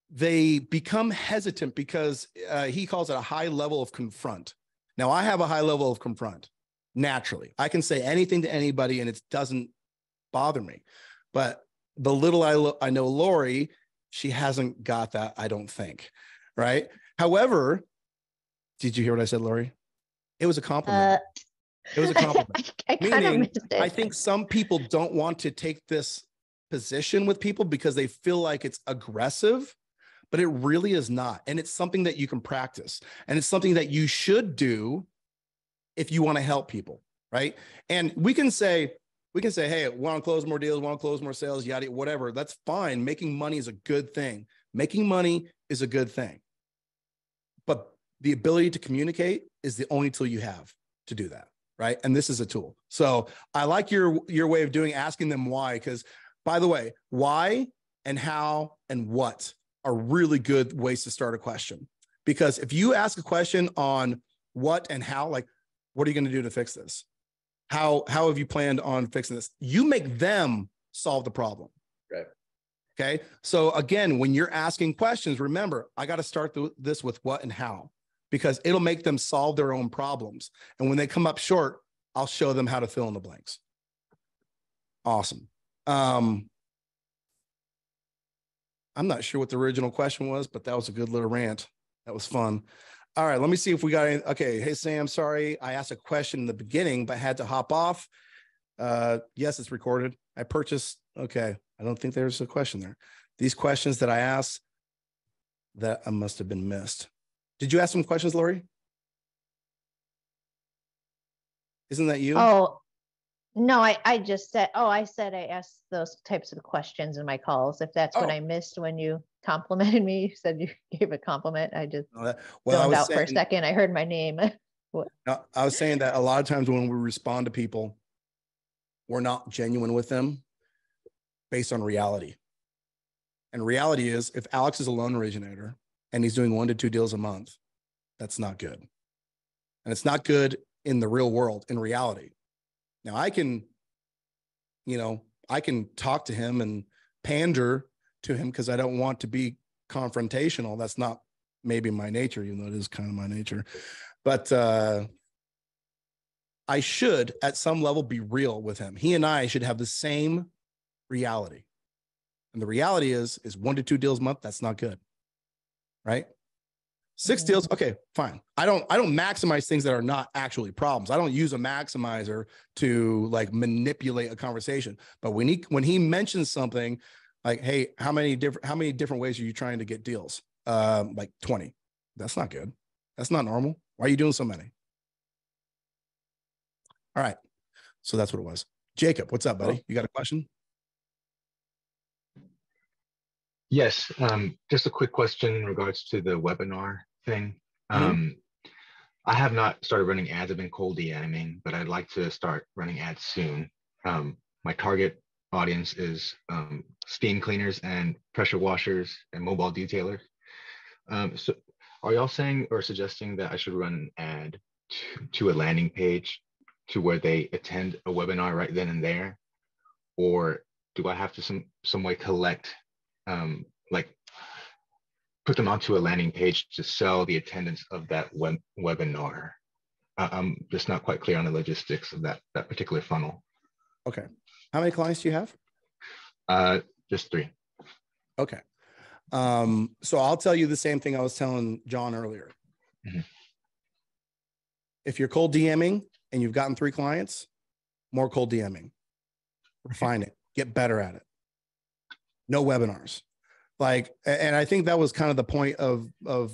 they become hesitant because he calls it a high level of confront. Now, I have a high level of confront naturally. I can say anything to anybody and it doesn't bother me. But the little I know Lori, she hasn't got that, I don't think. Right. However, did you hear what I said, Lori? It was a compliment. It was a compliment. Meaning, I think some people don't want to take this position with people because they feel like it's aggressive, but it really is not. And it's something that you can practice. And it's something that you should do if you want to help people, right? And we can say, hey, want to close more deals, want to close more sales, yada, whatever. That's fine. Making money is a good thing. Making money is a good thing. But the ability to communicate is the only tool you have to do that, right? And this is a tool. So I like your way of asking them why, because by the way, why and how and what are really good ways to start a question. Because if you ask a question on what and how, like, what are you going to do to fix this? How have you planned on fixing this? You make them solve the problem. Right. Okay. So again, when you're asking questions, remember, I got to start this with what and how, because it'll make them solve their own problems. And when they come up short, I'll show them how to fill in the blanks. Awesome. I'm not sure what the original question was, but that was a good little rant. That was fun. All right, let me see if we got any. Okay, hey, Sam, sorry. I asked a question in the beginning, but had to hop off. Yes, it's recorded. I purchased. Okay, I don't think there's a question there. These questions that I asked, that I must have been missed. Did you ask some questions, Lori? Isn't that you? Oh, no, I just said, I asked those types of questions in my calls. If that's what I missed when you complimented me, you said you gave a compliment. I just zoned out for a second. I heard my name. No, I was saying that a lot of times when we respond to people, we're not genuine with them based on reality. And reality is, if Alex is a loan originator and he's doing 1 to 2 deals a month, that's not good. And it's not good in the real world, in reality. Now I can talk to him and pander to him because I don't want to be confrontational. That's not maybe my nature, even though it is kind of my nature. But I should, at some level, be real with him. He and I should have the same reality. And the reality is 1 to 2 deals a month. That's not good, right? 6 deals. Okay, fine. I don't maximize things that are not actually problems. I don't use a maximizer to like manipulate a conversation. But when he mentions something like, hey, how many different ways are you trying to get deals? Like 20. That's not good. That's not normal. Why are you doing so many? All right. So that's what it was. Jacob, what's up, buddy? You got a question? Yes, just a quick question in regards to the webinar thing. I have not started running ads. I've been cold DMing, but I'd like to start running ads soon. My target audience is steam cleaners and pressure washers and mobile detailers. So are y'all saying or suggesting that I should run an ad to a landing page to where they attend a webinar right then and there? Or do I have to some way collect, like put them onto a landing page to sell the attendance of that webinar? I'm just not quite clear on the logistics of that particular funnel. Okay. How many clients do you have? Just 3. Okay. So I'll tell you the same thing I was telling John earlier. If you're cold DMing and you've gotten 3 clients, more cold DMing. Refine it. Get better at it. No webinars. Like, and I think that was kind of the point of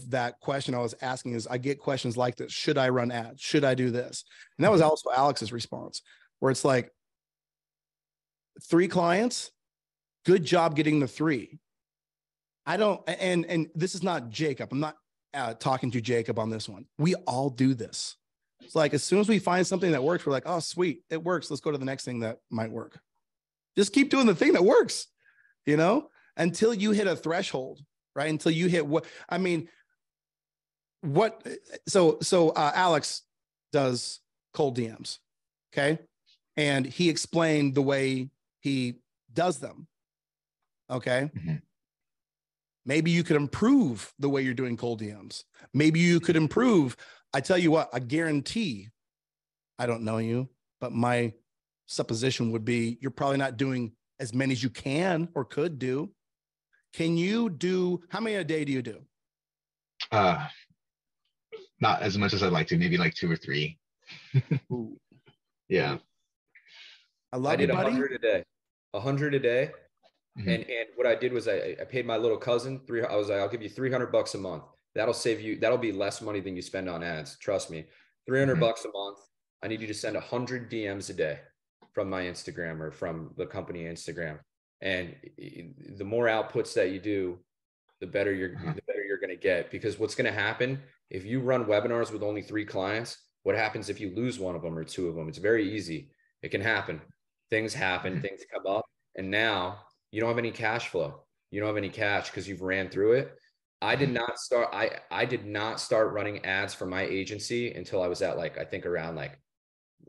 that question I was asking is I get questions like this. Should I run ads? Should I do this? And that was also Alex's response, where it's like 3 clients, good job getting the 3. I don't, and this is not Jacob. I'm not talking to Jacob on this one. We all do this. It's like, as soon as we find something that works, we're like, oh, sweet, it works. Let's go to the next thing that might work. Just keep doing the thing that works, you know, until you hit a threshold, right? Until you hit what, I mean, what, so Alex does cold DMs, okay? And he explained the way he does them, okay? Maybe you could improve the way you're doing cold DMs. Maybe you could improve. I tell you what, I guarantee, I don't know you, but my supposition would be you're probably not doing as many as you can or could do. Can you do, how many a day do you do? Not as much as I'd like to, maybe like 2 or 3. Yeah. I did 100 a day. 100 a day. And what I did was I paid my little cousin I was like, I'll give you $300 a month. That'll save you. That'll be less money than you spend on ads. Trust me. $300 a month. I need you to send 100 DMs a day from my Instagram or from the company Instagram. And the more outputs that you do, the better you're going to get. Because what's going to happen if you run webinars with only 3 clients? What happens if you lose 1 of them or 2 of them? It's very easy. It can happen. Things happen. Things come up, and now you don't have any cash flow. You don't have any cash because you've ran through it. I did not start running ads for my agency until I was at like, I think around like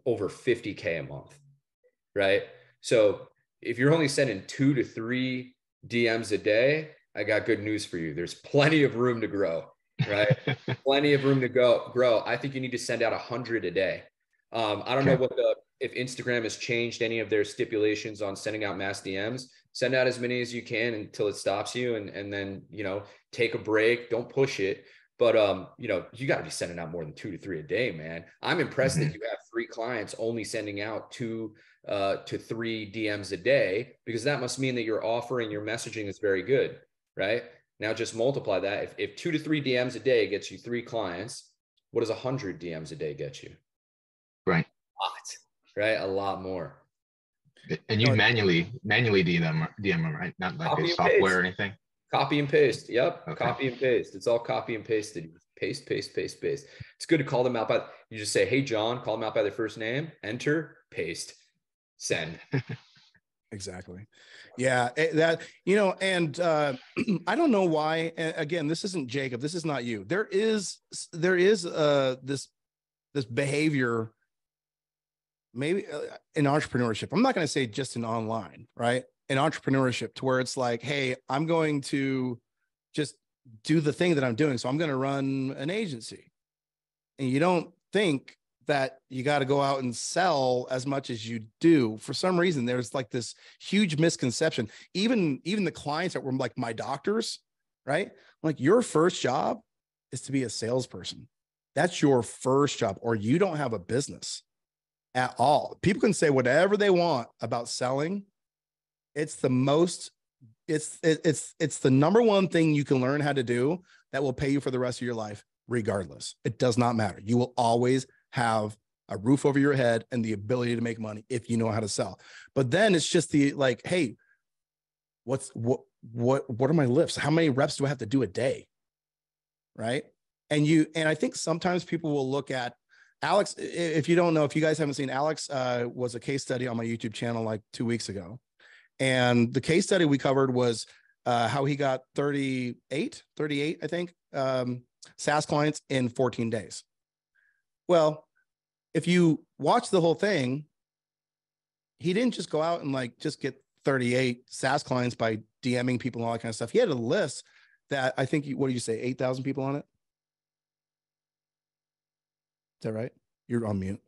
over 50K a month. Right. So if you're only sending 2 to 3 DMs a day, I got good news for you. There's plenty of room to grow, right? Plenty of room to grow. I think you need to send out 100 a day. I don't know if Instagram has changed any of their stipulations on sending out mass DMs. Send out as many as you can until it stops you, and then, you know, take a break. Don't push it. But, you know, you got to be sending out more than 2 to 3 a day, man. I'm impressed that you have 3 clients only sending out 2 to 3 DMs a day, because that must mean that your offer and your messaging is very good, right? Now just multiply that. If 2 to 3 DMs a day gets you 3 clients, what does 100 DMs a day get you? Right. A lot, right? A lot more. And you manually DM them, right? Not like a software or anything. Copy and paste. Yep. Okay. Copy and paste. It's all copy and pasted. Paste. It's good to call them out by, you just say, hey, John, call them out by their first name, enter, paste, send. Exactly. Yeah. That, you know, and I don't know why, again, this isn't Jacob. This is not you. There is this behavior, maybe in entrepreneurship. I'm not going to say just in online, right? In entrepreneurship, to where it's like, hey, I'm going to just do the thing that I'm doing. So I'm going to run an agency. And you don't think that you got to go out and sell as much as you do. For some reason, there's like this huge misconception. Even the clients that were like my doctors, right? Like, your first job is to be a salesperson. That's your first job, or you don't have a business at all. People can say whatever they want about selling. It's the number one thing you can learn how to do that will pay you for the rest of your life, regardless. It does not matter. You will always have a roof over your head and the ability to make money if you know how to sell. But then it's just the like, hey, what are my lifts? How many reps do I have to do a day? Right. And I think sometimes people will look at Alex. If you don't know, if you guys haven't seen, Alex was a case study on my YouTube channel like 2 weeks ago. And the case study we covered was how he got 38, I think, SaaS clients in 14 days. Well, if you watch the whole thing, he didn't just go out and like just get 38 SaaS clients by DMing people and all that kind of stuff. He had a list that I think, what do you say, 8,000 people on it? Is that right? You're on mute.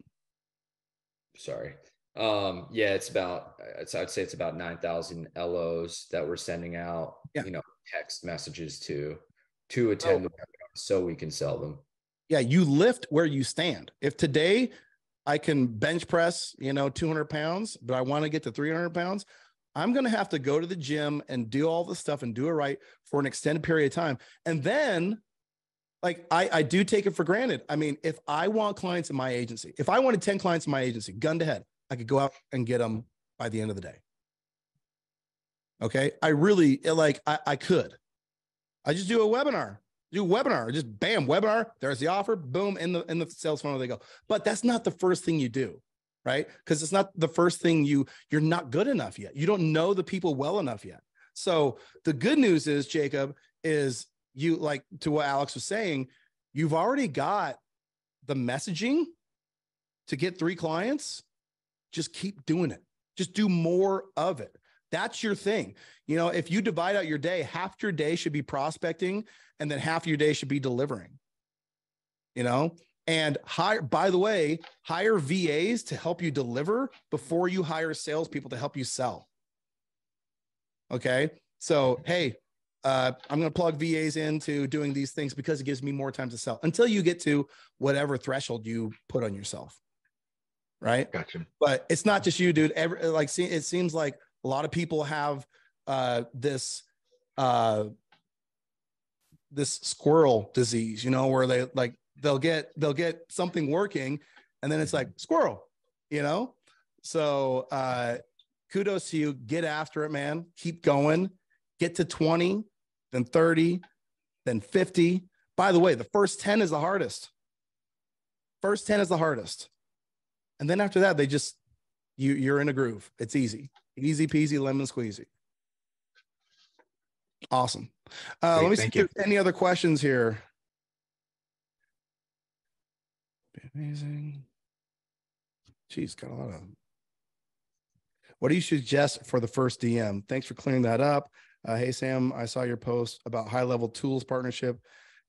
Sorry. Yeah, I'd say it's about 9,000 LOs that we're sending out, text messages to attend the webinar so we can sell them. Yeah, you lift where you stand. If today I can bench press, 200 pounds, but I want to get to 300 pounds, I'm going to have to go to the gym and do all the stuff and do it right for an extended period of time. And then like, I do take it for granted. I mean, if I want clients in my agency, if I wanted 10 clients in my agency, gun to head, I could go out and get them by the end of the day. Okay. I really I could. I just do a webinar, just bam, webinar. There's the offer, boom, in the sales funnel they go. But that's not the first thing you do, right? Because it's not the first thing you're not good enough yet. You don't know the people well enough yet. So the good news is, Jacob, is you, like to what Alex was saying, you've already got the messaging to get 3 clients. Just keep doing it. Just do more of it. That's your thing. If you divide out your day, half your day should be prospecting and then half your day should be delivering, and by the way, hire VAs to help you deliver before you hire salespeople to help you sell. Okay. So, hey, I'm going to plug VAs into doing these things because it gives me more time to sell until you get to whatever threshold you put on yourself. Right. Gotcha. But it's not just you, dude. It seems like a lot of people have this squirrel disease, where they'll get something working and then it's like squirrel, So kudos to you. Get after it, man. Keep going. Get to 20, then 30, then 50. By the way, the first 10 is the hardest. And then after that, they just, you're in a groove. It's easy. Easy peasy, lemon squeezy. Awesome. Let me see if there's any other questions here. Amazing. Geez, got a lot of. What do you suggest for the first DM? Thanks for clearing that up. Hey, Sam, I saw your post about high-level tools partnership,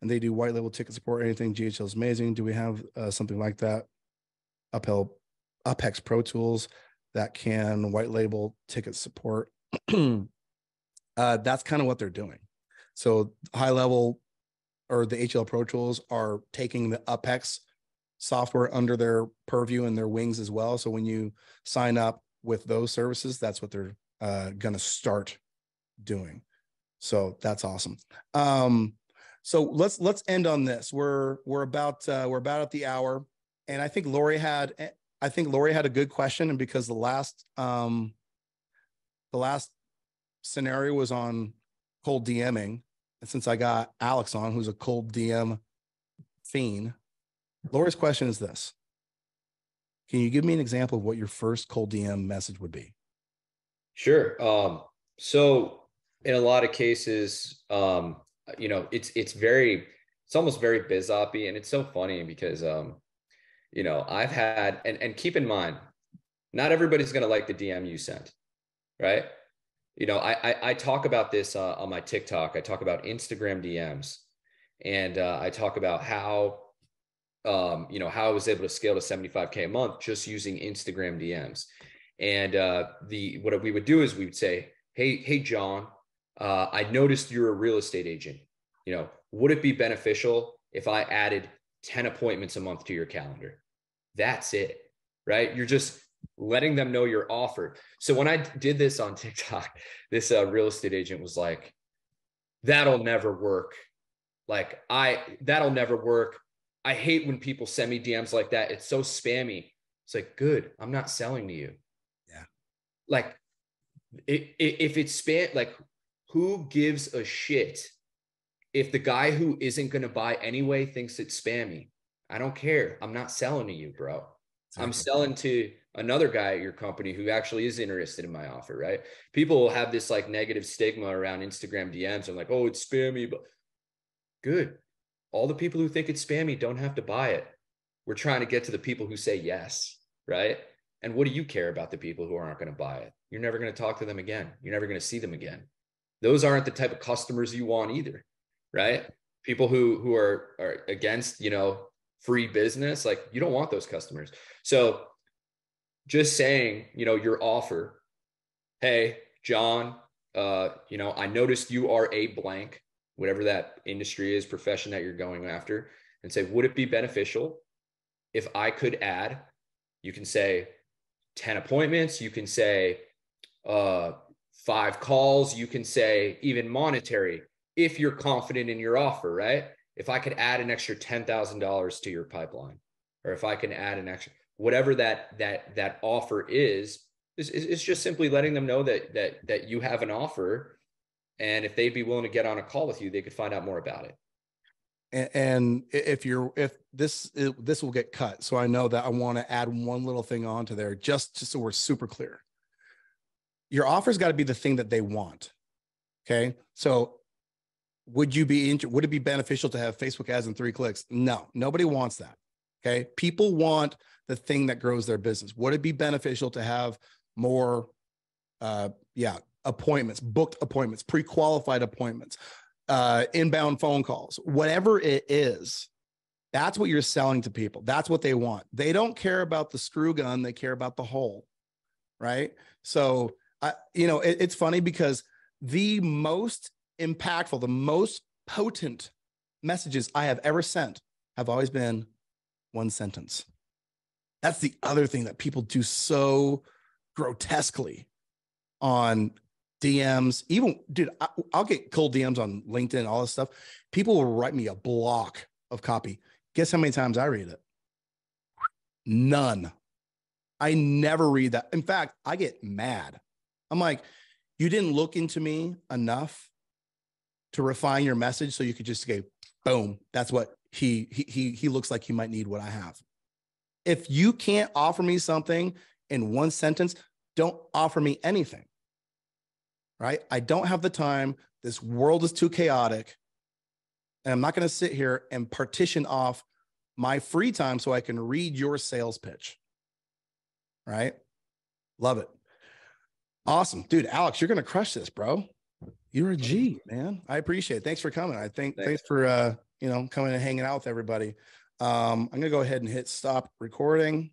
and they do white label ticket support. Anything GHL is amazing. Do we have something like that? UpHex Pro Tools that can white label ticket support. That's kind of what they're doing. So high level or the HL Pro Tools are taking the UpHex software under their purview and their wings as well. So when you sign up with those services, that's what they're going to start doing. So that's awesome. So let's end on this. We're about at the hour, and I think Lori had a good question, and because the last scenario was on cold DMing, and since I got Alex on, who's a cold DM fiend, Lori's question is this: can you give me an example of what your first cold DM message would be? Sure. So in a lot of cases, it's almost very biz oppy, and it's so funny because I've had, and keep in mind, not everybody's going to like the DM you sent, right? I talk about this on my TikTok. I talk about Instagram DMs, and I talk about how how I was able to scale to 75K a month just using Instagram DMs. And what we would do is we would say, hey, John, I noticed you're a real estate agent. Would it be beneficial if I added 10 appointments a month to your calendar? That's it, right? You're just letting them know you're offered. So when I did this on TikTok, this real estate agent was like, that'll never work. That'll never work. I hate when people send me DMs like that. It's so spammy. It's like, good, I'm not selling to you. Yeah. If it's spam, who gives a shit if the guy who isn't going to buy anyway thinks it's spammy? I don't care. I'm not selling to you, bro. Exactly. I'm selling to another guy at your company who actually is interested in my offer, right? People will have this like negative stigma around Instagram DMs. I'm like, oh, it's spammy, but good. All the people who think it's spammy don't have to buy it. We're trying to get to the people who say yes, right? And what do you care about the people who aren't going to buy it? You're never going to talk to them again. You're never going to see them again. Those aren't the type of customers you want either, right? People who are against, you know, free business, like you don't want those customers. So just saying, you know, your offer, hey, John, you know, I noticed you are a blank, whatever that industry is, profession that you're going after, and say, would it be beneficial if I could add, you can say 10 appointments, you can say 5 calls, you can say even monetary, if you're confident in your offer, right? If I could add an extra $10,000 to your pipeline, or if I can add an extra, whatever that offer is, it's just simply letting them know that you have an offer, and if they'd be willing to get on a call with you, they could find out more about it. And if this will get cut, so I know that I want to add one little thing onto there, just so we're super clear. Your offer's got to be the thing that they want. Okay, so would it be beneficial to have Facebook ads in 3 clicks? No, nobody wants that. Okay, people want the thing that grows their business. Would it be beneficial to have more, appointments, booked appointments, pre-qualified appointments, inbound phone calls, whatever it is? That's what you're selling to people. That's what they want. They don't care about the screw gun. They care about the hole, right? So, it's funny because the most impactful, the most potent messages I have ever sent have always been one sentence. That's the other thing that people do so grotesquely on DMs. Even, dude, I'll get cold DMs on LinkedIn, all this stuff. People will write me a block of copy. Guess how many times I read it? None. I never read that. In fact, I get mad. I'm like, you didn't look into me enough to refine your message so you could just say, boom, that's what he looks like he might need what I have. If you can't offer me something in one sentence, don't offer me anything, right? I don't have the time. This world is too chaotic. And I'm not going to sit here and partition off my free time so I can read your sales pitch, right? Love it. Awesome. Dude, Alex, you're going to crush this, bro. You're a G, man. I appreciate it. Thanks for coming. Thanks for, coming and hanging out with everybody. I'm going to go ahead and hit stop recording.